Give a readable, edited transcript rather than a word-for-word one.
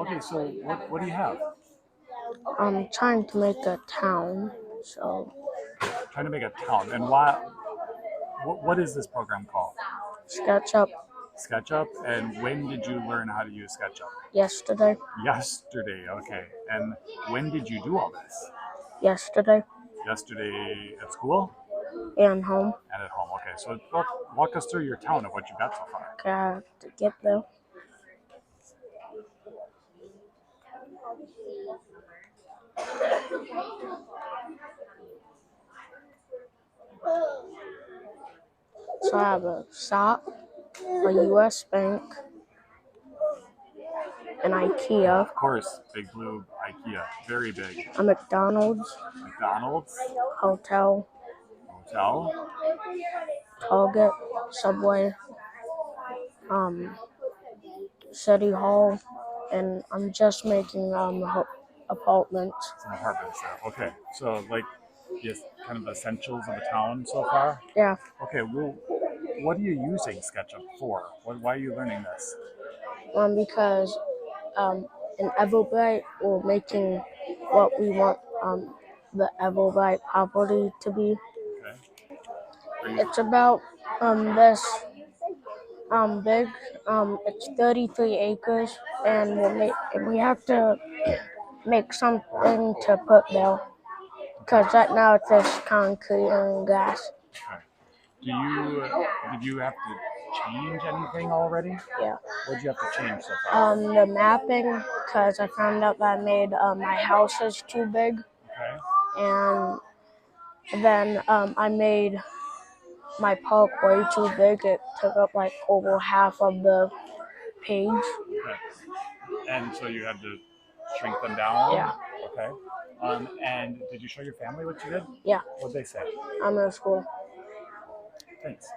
Okay, so what do you have? I'm trying to make a town, so Trying to make a town. And why? What is this program called? SketchUp SketchUp. And when did you learn how to use SketchUp? yesterday, Yesterday. Okay. And when did you do all this? yesterday, Yesterday at school and home. and at home. Okay. So walk us through your town of what you got so far. Okay, I have to get there. So I have a shop, a U.S. bank, an IKEA, Of course, Big Blue, IKEA, very big. a McDonald's, McDonald's, hotel, hotel, Target, Subway, City Hall, and I'm just making apartments. some apartments there. Okay, so like, yes, kind of essentials of a town so far. Yeah, Okay, well, what are you using SketchUp for? Why are you learning this? because in Everbright we're making what we want the Everbright property to be. Okay, are you It's about this big. It's 33 acres, and we have to make something to put there. Because right now it's just concrete and grass. okay? Did you have to change anything already? Yeah. What did you have to change so far? The mapping, because I found out that I made my house is too big, Okay, and then I made my park way too big. It took up like over half of the page. okay. And so you had to shrink them down. Yeah. Okay. And did you show your family what you did? Yeah. What'd they say? I'm in school. Thanks.